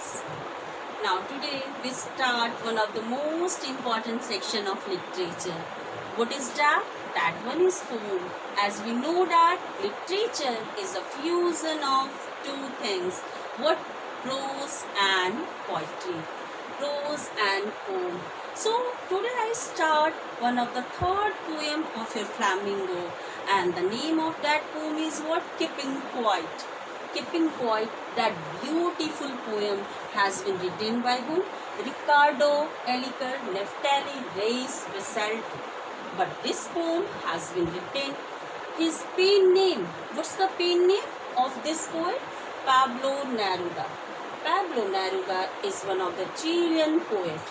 students. Now today we start one of the most important section of literature. What is that? That one is poem. As we know that literature is a fusion of two things. What? Prose and poetry. Prose and poem. So today I start one of the third poem of a flamingo, and the name of that poem is what? Keeping Quiet. Keeping Quiet. That beautiful poem has been written by whom? Ricardo Eliker Neftali Reis Visalto. But this poem has been written, his pen name, what's the pen name of this poet? Pablo Neruda. Pablo Neruda is one of the Chilean poets.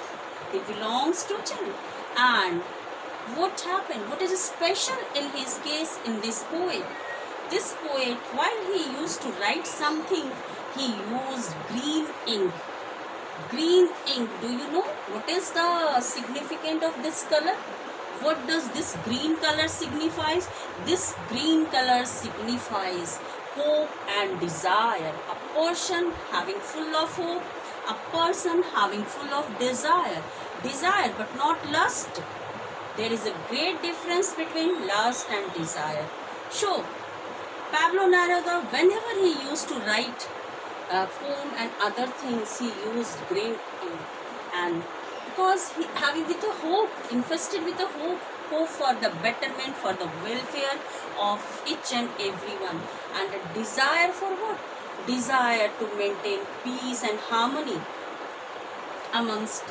He belongs to Chile. And what happened? What is special in his case in this poet? This poet, while he used to write something, he used green ink. Green ink. Do you know what is the significance of this color? What does this green color signifies? This green color signifies hope and desire. A person having full of hope, a person having full of desire. Desire but not lust. There is a great difference between lust and desire. So, Pablo Neruda, whenever he used to write a poem and other things, he used green ink. And because he having with a hope, infested with a hope for the betterment, for the welfare of each and everyone, and a desire for what? Desire to maintain peace and harmony amongst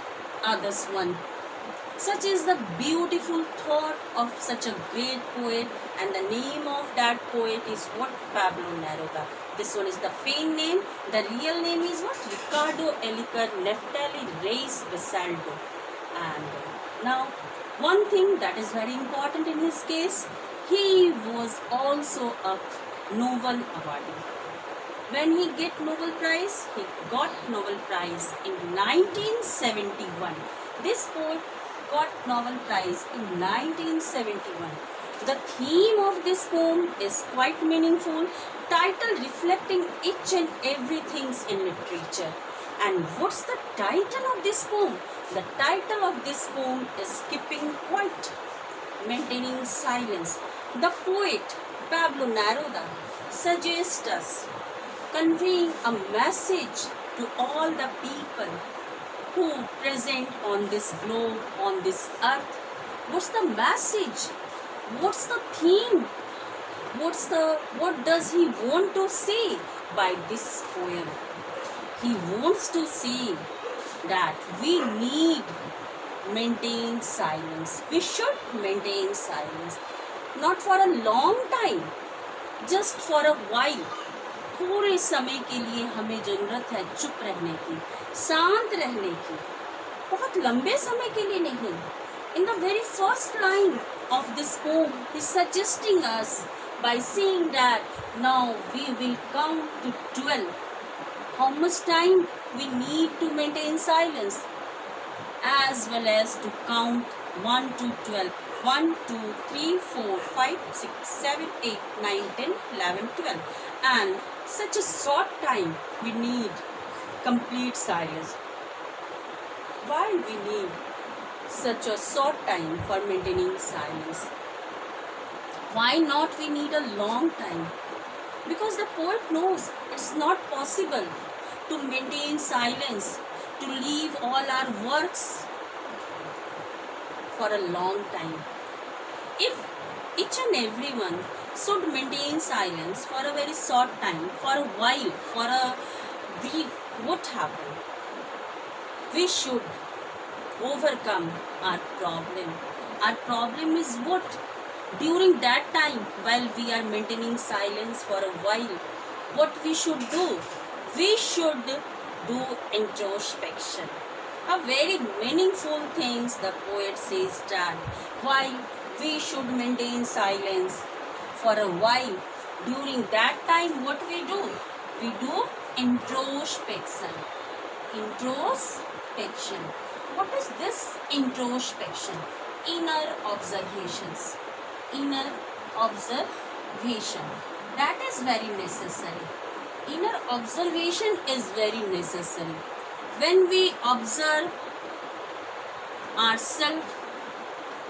others one. Such is the beautiful thought of such a great poet, and the name of that poet is what? Pablo Neruda. This one is the pen name. The real name is what? Ricardo Eliker Neftali Reis Visalto. And now, one thing that is very important in his case, he was also a Nobel awardee. When he get Nobel Prize, he got Nobel Prize in 1971. This poet got Nobel Prize in 1971. The theme of this poem is quite meaningful, title reflecting each and everything in literature. And what's the title of this poem? The title of this poem is Keeping Quiet, Maintaining Silence. The poet Pablo Neruda suggests us conveying a message to all the people who present on this globe, on this earth. What's the message? What's the theme? What does he want to say by this poem? He wants to say that we need maintain silence. We should maintain silence. Not for a long time, just for a while. थोड़े समय के लिए हमें ज़रूरत है चुप रहने की, शांत रहने की, बहुत लंबे समय के लिए नहीं. In the very first line of this poem, he is suggesting us by saying that now we will count to 12. How much time we need to maintain silence, as well as to count 1 to 12. 1, 2, 3, 4, 5, 6, 7, 8, 9, 10, 11, 12. And such a short time we need complete silence. Why we need such a short time for maintaining silence? Why not we need a long time? Because the poet knows it's not possible to maintain silence, to leave all our works for a long time. If each and everyone should maintain silence for a very short time, for a while, for a brief, what happened? We should overcome our problem. Our problem is what? During that time, while we are maintaining silence for a while, what we should do? We should do introspection. A very meaningful things the poet says that while we should maintain silence for a while, during that time what we do? We do introspection. Introspection. What is this introspection? Inner observations. Inner observation. That is very necessary. inner observation is very necessary. When we observe ourselves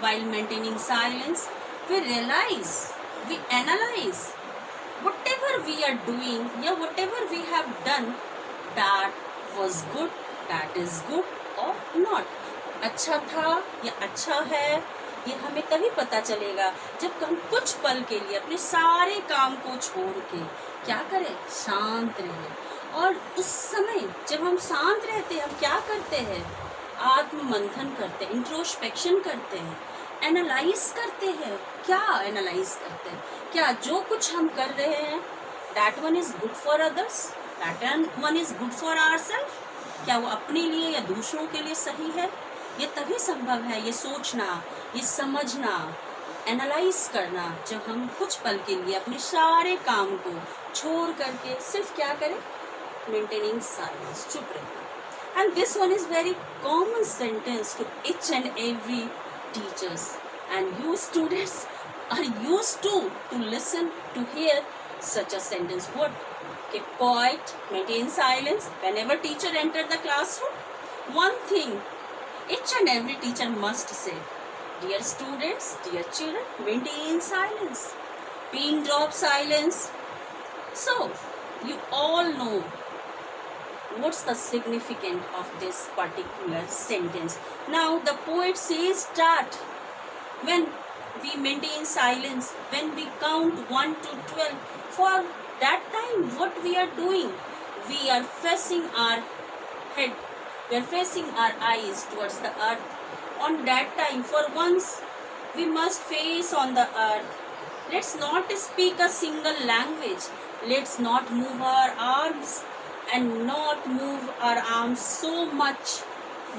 while maintaining silence, we realize, we analyze whatever we are doing, या whatever we have done, that was good, that is good or not. अच्छा था या अच्छा है, ये हमें तभी पता चलेगा जब हम कुछ पल के लिए अपने सारे काम को छोड़ के क्या करें, शांत रहें। और उस समय जब हम शांत रहते हैं, हम क्या करते हैं, आत्म मंथन करते हैं, इंट्रोस्पेक्शन करते हैं, एनालाइज करते हैं। क्या एनालाइज करते हैं? क्या जो कुछ हम कर रहे हैं that one is good for others, that one is good for ourselves? क्या वो अपने लिए या दूसरों के लिए सही है? ये तभी संभव है, ये सोचना, ये समझना, एनालाइज करना, जब हम कुछ पल के लिए अपने सारे काम को छोड़ करके सिर्फ क्या करें, मेंटेनिंग साइलेंस, चुप रहे। And this one is very common sentence to each and every teachers, and you students are used to listen to hear such a sentence. What? Keep quiet, maintain silence whenever teacher enter the classroom. One thing each and every teacher must say: dear students, dear children, maintain silence. Pin drop silence. So you all know what's the significance of this particular sentence. Now the poet says that when we maintain silence, when we count 1 to 12, for that time what we are doing, we are facing our head, we are facing our eyes towards the earth. On that time, for once we must face on the earth. Let's not speak a single language, let's not move our arms, and not move our arms so much,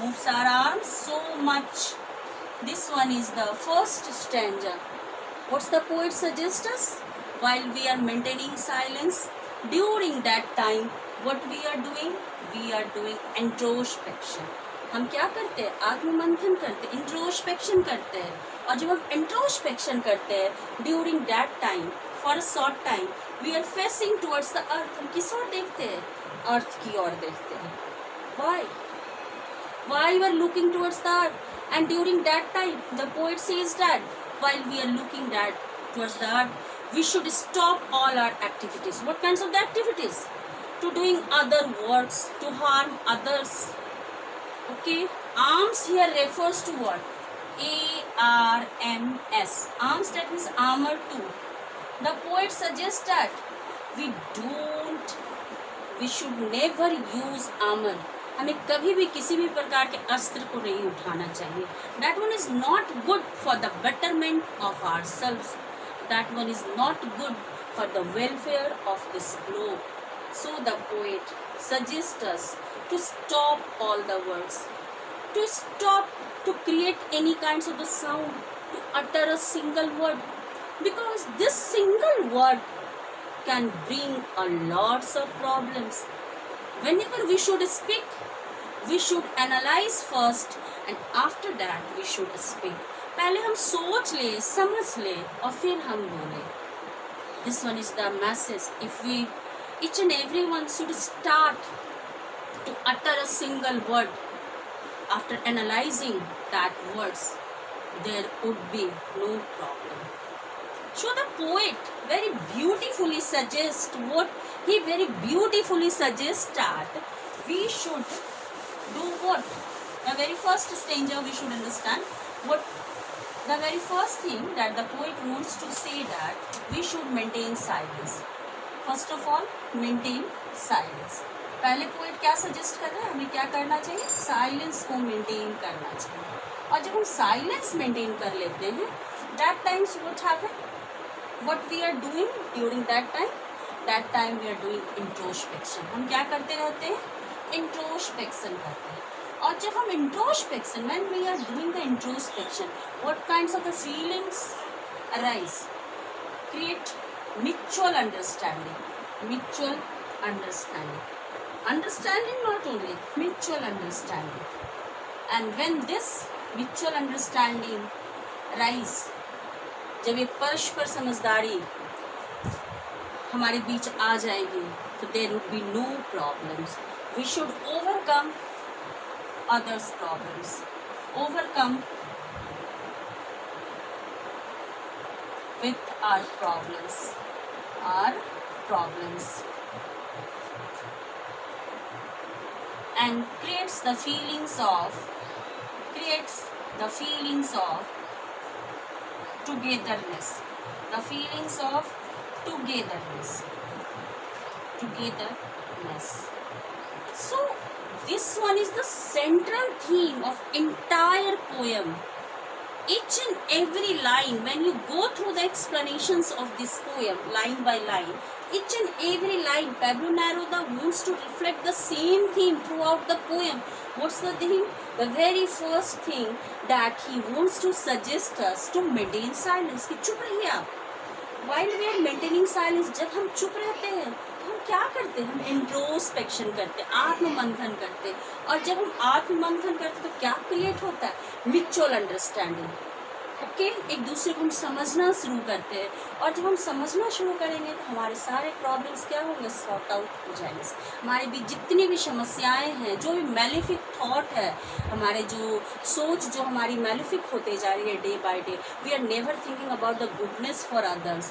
moves our arms so much. This one is the first stanza. What's the poet suggest us? While we are maintaining silence, during that time what we are doing? We are doing introspection. हम क्या करते हैं? आत्ममंथन करते हैं, introspection करते हैं। और जब हम इंट्रोस्पेक्शन करते हैं during that time, for a short time, we are facing towards the earth. हम किस ओर देखते हैं? अर्थ की ओर देखते हैं। Why you are looking towards the earth? And during that time, the poet says that while we are looking that towards the earth, we should stop all our activities. What kinds of the activities? To doing other works, to harm others. Okay, arms here refers to what? ARMS. Arms, that means armor too. The poet suggests that we should never use armor. हमें कभी भी किसी भी प्रकार के अस्त्र को नहीं उठाना चाहिए. That one is not good for the betterment of ourselves. That one is not good for the welfare of this globe. So the poet suggests us to stop all the works, to stop to create any kinds of the sound, to utter a single word, because this single word can bring a lots of problems. Whenever we should speak, we should analyze first, and after that we should speak. पहले हम सोच ले, समझ ले, और फिर हम बोले. This one is the message. If we, each and everyone should start to utter a single word, after analyzing that words, there would be no problem. So the poet very beautifully suggests that we should do what? The very first stanza we should understand what the very first thing that the poet wants to say, that we should maintain silence. First of all, maintain silence. पहले poet क्या suggest कर रहा है? हमें क्या करना चाहिए? Silence को मेंटेन करना चाहिए. और जब हम साइलेंस मेंटेन कर लेते हैं, that times what happen? What we are doing during that time we are doing introspection. हम क्या करते रहते हैं? इंट्रोस्पेक्शन करते हैं. और जब हम introspection, when we are doing the introspection, what kinds of the feelings arise? Create mutual understanding. Understanding not only, mutual understanding. And when this mutual understanding arise, जब ये परस्पर समझदारी हमारे बीच आ जाएगी, so there would be no problems. We should overcome others' problems, overcome with our problems, and creates the feelings of togetherness, So this one is the central theme of entire poem. Each and every line, when you go through the explanations of this poem line by line, each and every line Pablo Neruda wants to reflect the same theme throughout the poem. What's the theme? The very first thing that he wants to suggest us to maintain silence. कि चुप रहिए आप. While we are maintaining silence, जब हम चुप रहते हैं तो हम क्या करते हैं? हम इंट्रोस्पेक्शन करते हैं, आत्ममंथन करते हैं. और जब हम आत्ममंथन करते हैं तो क्या क्रिएट होता है? Mutual understanding. ओके, एक दूसरे को हम समझना शुरू करते हैं. और जब हम समझना शुरू करेंगे तो हमारे सारे प्रॉब्लम्स क्या होंगे? सॉर्ट आउट हो जाएंगे. हमारे भी जितनी भी समस्याएं हैं, जो भी मैलिफिक थॉट है, हमारे जो सोच जो हमारी मैलिफिक होते जा रही है day by day, we are never thinking about the goodness for others.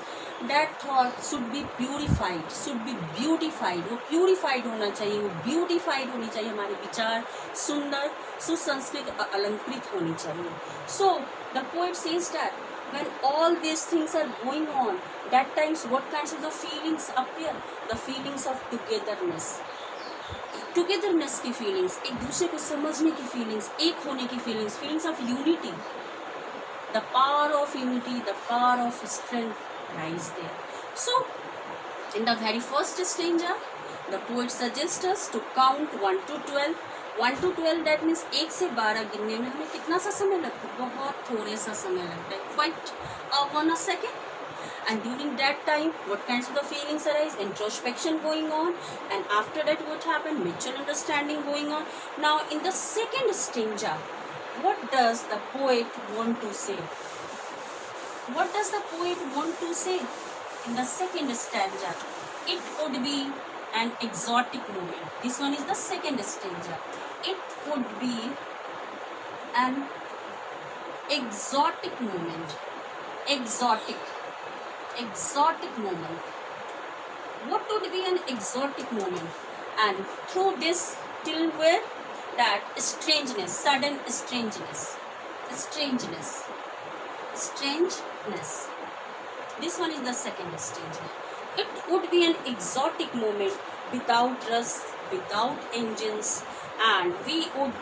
That thought should be purified, should be beautified. वो प्यूरिफाइड होना चाहिए, वो ब्यूटिफाइड होनी चाहिए. हमारे विचार सुंदर, सुसंस्कृत, अलंकृत होनी चाहिए. सो the poet says that when all these things are going on, that times what kinds of the feelings appear? The feelings of togetherness की feelings, एक दूसरे को समझने की feelings, एक होने की feelings, feelings of unity. The power of unity, the power of strength lies there. So in the very first stanza, the poet suggests us to count 1 to 12. 1 to 12 that means 1 से 12 गिनने में हमें कितना सा समय लगता है? बहुत थोड़े सा समय लगता है, quite 1 second. And during that time, what kinds of the feelings arise? Introspection going on, and after that what happened? Mutual understanding going on. Now in the second stanza, what does the poet want to say? What does the poet want to say in the second stanza? It would be an exotic moment. This one is the second stanza. It would be an exotic moment. Exotic moment. What would be an exotic moment? And through this till where? That strangeness, sudden strangeness. This one is the second stanza. It would be an exotic moment, without rush, without engines, and we would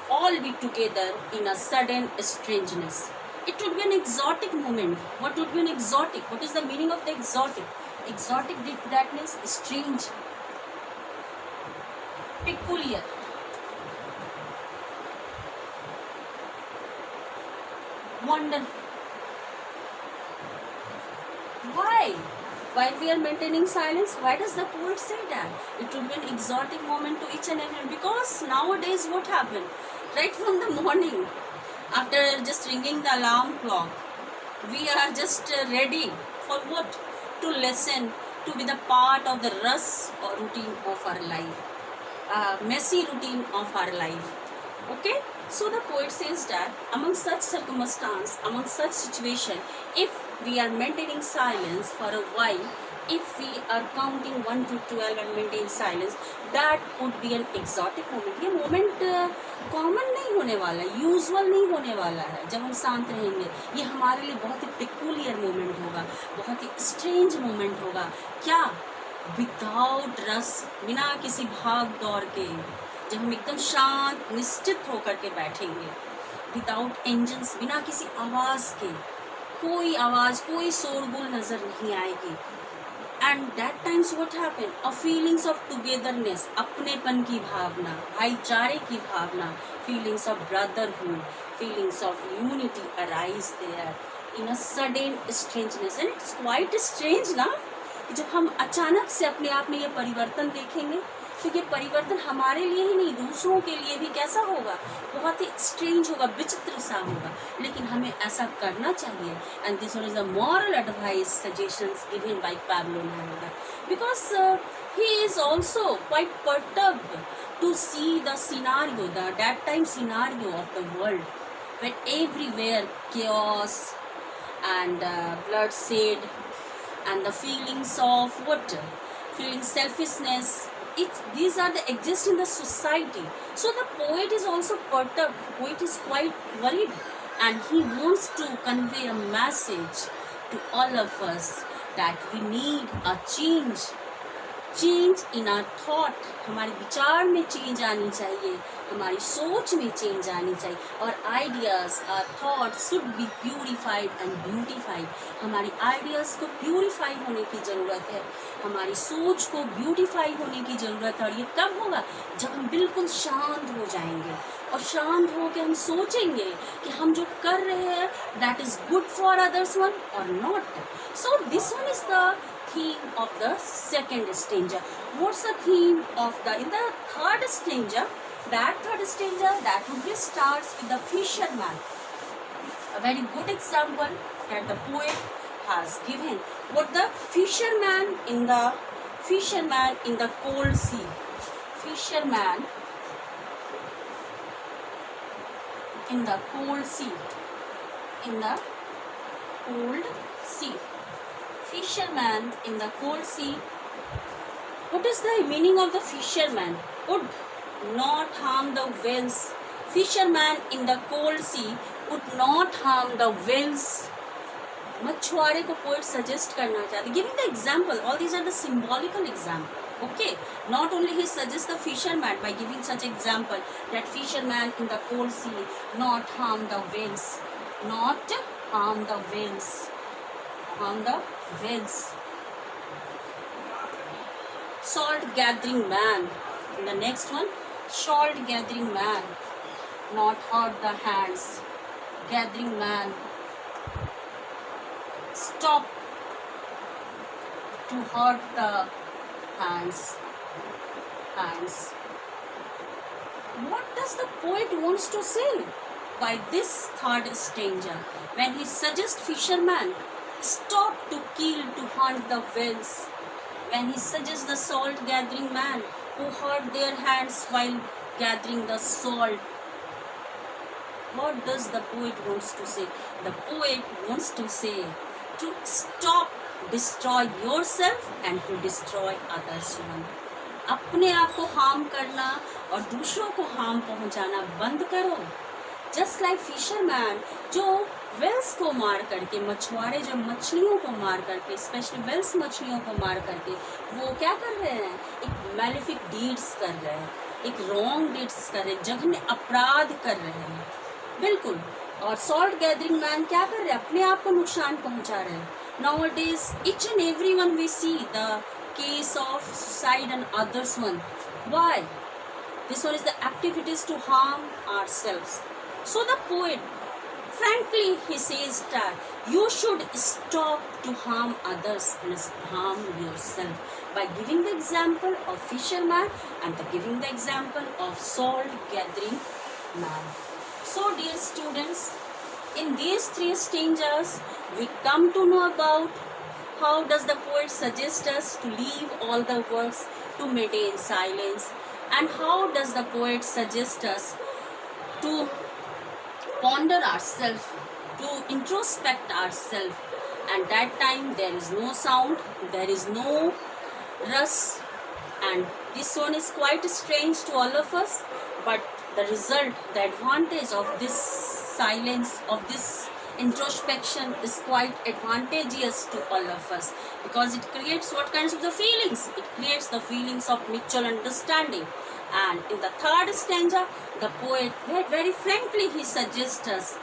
all be together in a sudden strangeness. It would be an exotic moment. What would be an exotic? What is the meaning of the exotic? Exotic, that means strange, peculiar, wonderful. Why? While we are maintaining silence, why does the poet say that? It would be an exotic moment to each and everyone. Because nowadays what happened? Right from the morning, after just ringing the alarm clock, we are just ready for what? To listen, to be the part of the rush or routine of our life. Messy routine of our life. Okay? So the poet says that among such circumstance, among such situation, if we are maintaining silence for a while, if we are counting 1 to 12 and maintain silence, that would be an exotic moment. ये moment common नहीं होने वाला है, usual नहीं होने वाला है. जब हम शांत रहेंगे, ये हमारे लिए बहुत ही peculiar moment होगा, बहुत ही strange moment होगा. क्या? Without rush, बिना किसी भाग दौड़ के, जब हम एकदम शांत निश्चित होकर के बैठेंगे. Without engines, बिना किसी आवाज़ के, कोई आवाज़, कोई शोरगुल नज़र नहीं आएगी. And that times what happen? A feelings of togetherness, अपनेपन की भावना, भाईचारे की भावना, feelings of brotherhood, feelings of unity arise there in a sudden strangeness. And it's quite strange ना, जब हम अचानक से अपने आप में ये परिवर्तन देखेंगे तो ये परिवर्तन हमारे लिए ही नहीं, दूसरों के लिए भी कैसा होगा, बहुत ही स्ट्रेंज होगा, विचित्र सा होगा, लेकिन हमें ऐसा करना चाहिए. And this one is the moral advice suggestions given by Pablo Neruda, because he is also quite perturbed to see the scenario, that time scenario of the world, when everywhere chaos and bloodshed and the feelings of feeling selfishness, these are the exist in the society. So the poet is also perturbed, poet is quite worried, and he wants to convey a message to all of us that we need a change in are thought. हमारे विचार में change आनी चाहिए, हमारी सोच में change आनी चाहिए, और ideas are thought should be purified and beautified. हमारी आइडियाज़ को प्यूरिफाई होने की ज़रूरत है, हमारी सोच को ब्यूटिफाई होने की ज़रूरत है. और ये कब होगा, जब हम बिल्कुल शांत हो जाएंगे और शांत हो के हम सोचेंगे कि हम जो कर रहे हैं that is good for others one or not. So this one is the theme of the second stanza. What's the theme of the in the third stanza? That third stanza that would be starts with the fisherman. A very good example that the poet has given. What the fisherman in the cold sea. Fisherman in the cold sea. In the cold sea. Fisherman in the cold sea. What is the meaning of the fisherman? Would not harm the whales. Fisherman in the cold sea would not harm the whales. मछुआरे को poet suggest करना चाहते, giving the example. All these are the symbolical example. Okay, not only he suggests the fisherman by giving such example that fisherman in the cold sea not harm the whales, not harm the whales, harm the whales. Salt gathering man. And the next one, salt gathering man, not hurt the hands. Gathering man, stop to hurt the hands. What does the poet wants to say by this third stanza when he suggests fisherman stop to kill to hunt the whales, when he suggests the salt gathering man who hurt their hands while gathering the salt? What does the poet wants to say? The poet wants to say to stop destroy yourself and to destroy others one. अपने आप को harm करना और दूसरों को harm पहुंचाना बंद करो. जस्ट लाइक फिशरमैन जो वेल्स को मार करके, मछुआरे जो मछलियों को मार करके, स्पेशली वेल्स मछलियों को मार करके वो क्या कर रहे हैं, एक मैलिफिक डीड्स कर रहे हैं, एक रॉन्ग डीड्स कर रहे हैं, जघन्य अपराध कर रहे हैं बिल्कुल. और सॉल्ट गैदरिंग मैन क्या कर रहे हैं, अपने आप को नुकसान पहुंचा रहे हैं. Nowadays each and everyone we see the case of suicide and others one. Why? This one is the activities to harm ourselves. So the poet frankly he says that you should stop to harm others and harm yourself by giving the example of fisherman and giving the example of salt gathering man. So dear students, in these three stanzas we come to know about how does the poet suggest us to leave all the works to maintain silence, and how does the poet suggest us to ponder ourselves, to introspect ourselves. And that time there is no sound, there is no rush, and this one is quite strange to all of us, but the result, the advantage of this silence, of this introspection is quite advantageous to all of us, because it creates what kinds of the feelings? It creates the feelings of mutual understanding. And in the third stanza, the poet very frankly he suggests us,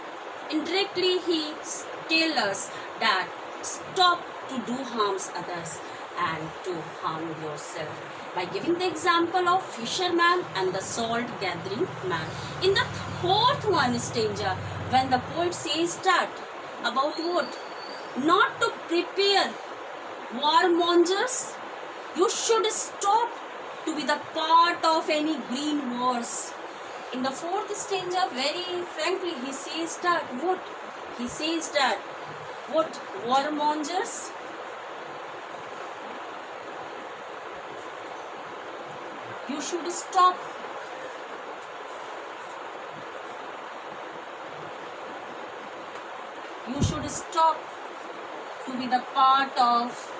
indirectly he tells us that stop to do harms others and to harm yourself by giving the example of fisherman and the salt gathering man. In the fourth one stanza, when the poet says that about what? Not to prepare warmongers, you should stop to be the part of any green wars. In the fourth stanza, very frankly, he says that what? He says that what? Warmongers, you should stop. You should stop to be the part of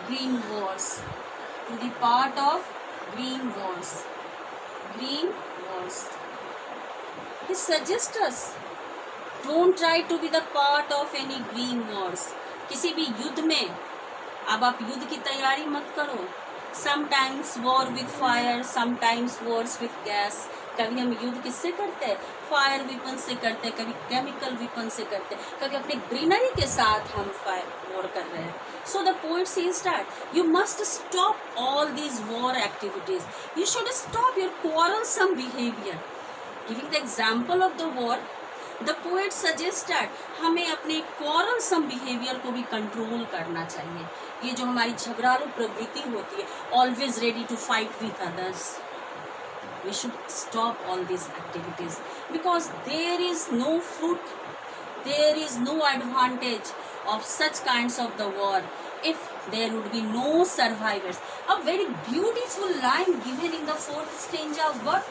green wars. To the part of green wars. Green wars. He suggests us, don't try to be the part of any green wars. किसी भी युद्ध में अब आप युद्ध की तैयारी मत करो. Sometimes war with fire, sometimes wars with gas. कभी हम युद्ध किससे करते हैं? फायर वेपन से करते हैं, कभी केमिकल वेपन से करते हैं, कभी अपने ग्रीनरी के साथ हम वॉर कर रहे हैं. So the poet says that you must stop all these war activities. You should stop your quarrelsome behavior. Giving the example of the war, the poet suggests that हमें अपने quarrelsome behavior को भी control करना चाहिए. ये जो हमारी झगड़ालू प्रवृत्ति होती है, always ready to fight with others. We should stop all these activities because there is no fruit, there is no advantage of such kinds of the war if there would be no survivors. A very beautiful line given in the fourth stanza, what?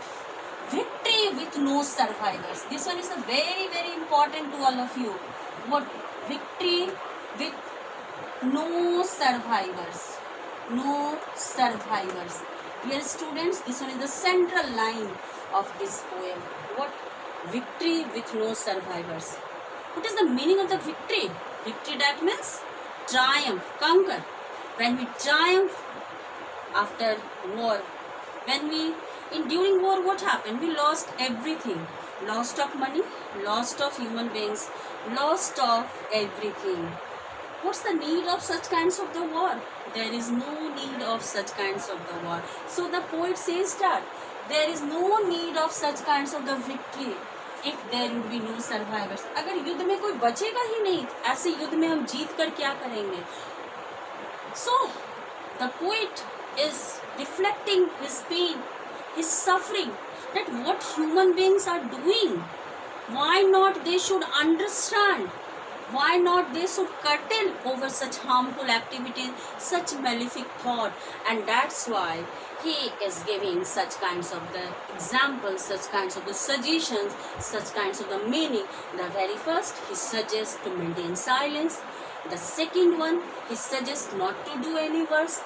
Victory with no survivors. This one is a very, very important to all of you. What? Victory with no survivors. No survivors. Dear students, this one is the central line of this poem. What? Victory with no survivors. What is the meaning of the victory? Victory, that means triumph, conquer. When we triumph after war, during war, what happened? We lost everything. Lost of money, lost of human beings, lost of everything. What's the need of such kinds of the war? There is no need of such kinds of the war. So the poet says that there is no need of such kinds of the victory if there would be no survivors. अगर युद्ध में कोई बचेगा ही नहीं, ऐसे युद्ध में हम जीत कर क्या करेंगे? So the poet is reflecting his pain, his suffering, that what human beings are doing. Why not they should understand? Why not they should curtail over such harmful activities, such malefic thought? And that's why he is giving such kinds of the examples, such kinds of the suggestions, such kinds of the meaning. The very first, he suggests to maintain silence. The second one, he suggests not to do any worse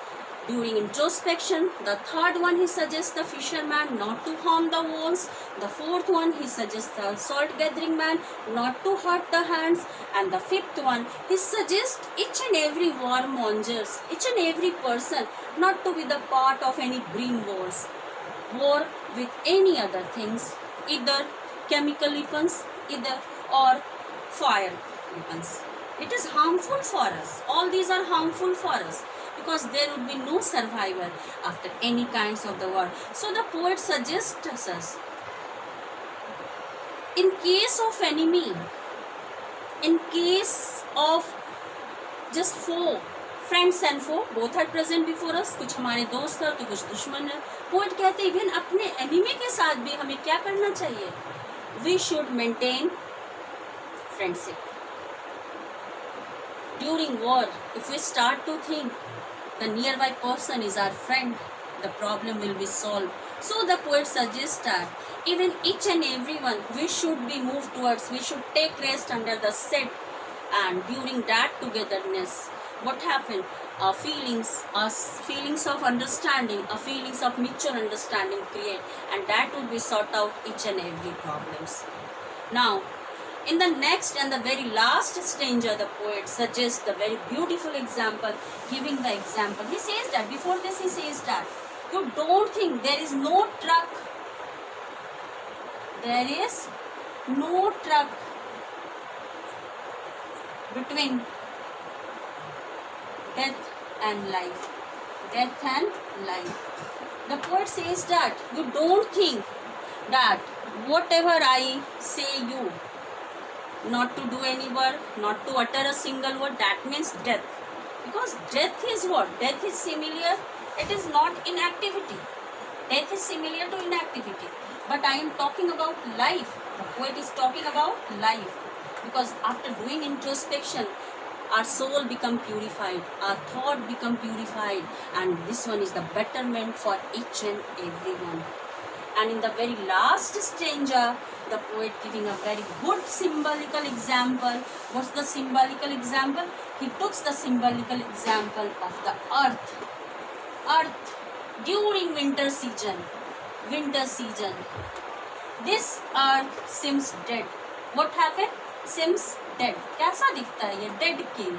during introspection. The third one, he suggests the fisherman not to harm the walls. The fourth one, he suggests the salt gathering man not to hurt the hands. And the fifth one, he suggests each and every warmongers, each and every person not to be the part of any green wars, war with any other things, either chemical weapons, either or fire weapons. It is harmful for us. All these are harmful for us, because there would be no survivor after any kinds of the war. So the poet suggests us, in case of enemy, in case of just foe, friends and foe both are present before us. कुछ हमारे दोस्त हैं तो कुछ दुश्मन है. Poet कहते हैं इवन अपने एनिमी के साथ भी हमें क्या करना चाहिए? We should maintain friendship. During war, if we start to think the nearby person is our friend, the problem will be solved. So the poet suggests that even each and everyone, we should be moved towards, we should take rest under the shade, and during that togetherness, what happened? Our feelings of understanding, our feelings of mutual understanding create, and that would be sort out each and every problems. Now, in the next and the very last stanza, the poet suggests the very beautiful example, giving the example. He says that, before this he says that, you don't think there is no truck. There is no truck between death and life. Death and life. The poet says that you don't think that whatever I say you, not to do any word, not to utter a single word, that means death. Because death is what? Death is similar It is not inactivity. Death is similar to inactivity. But I am talking about life. The poet is talking about life. Because after doing introspection, our soul become purified, our thought become purified, and this one is the betterment for each and everyone. And in the very last stanza, the poet giving a very good symbolical example. What's the symbolical example? He took the symbolical example of the earth. Earth during winter season. Winter season. This earth seems dead. What happened? Seems dead. कैसा दिखता है ये? Dead king.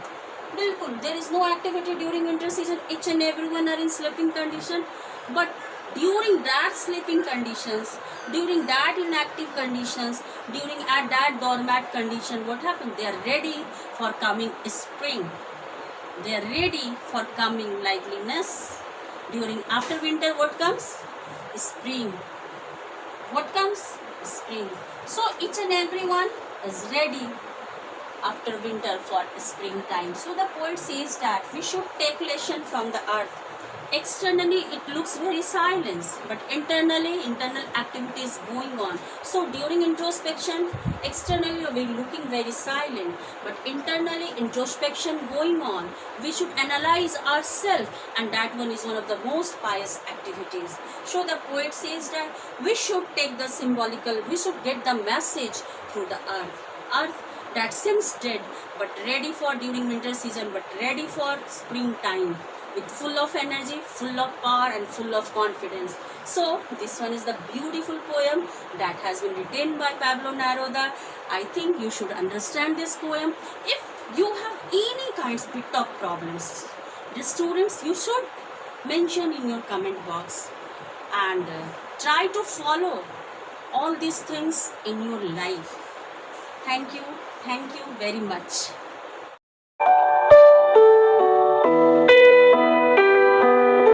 बिल्कुल. There is no activity during winter season. Each and everyone are in sleeping condition. But during that sleeping conditions, during that inactive conditions, during at that dormant condition, what happened? They are ready for coming spring. They are ready for coming liveliness. During after winter, what comes? Spring. What comes? Spring. So each and everyone is ready after winter for springtime. So the poet says that we should take lesson from the earth. Externally it looks very silent, but internally internal activity is going on. So during introspection, externally we are looking very silent, but internally introspection going on. We should analyze ourselves, and that one is one of the most pious activities. So the poet says that we should take the symbolical, we should get the message through the earth. Earth that seems dead, but ready for during winter season, but ready for springtime, with full of energy, full of power, and full of confidence. So this one is the beautiful poem that has been written by Pablo Neruda. I think you should understand this poem. If you have any kinds bit of problems, the students, you should mention in your comment box, and try to follow all these things in your life. Thank you very much.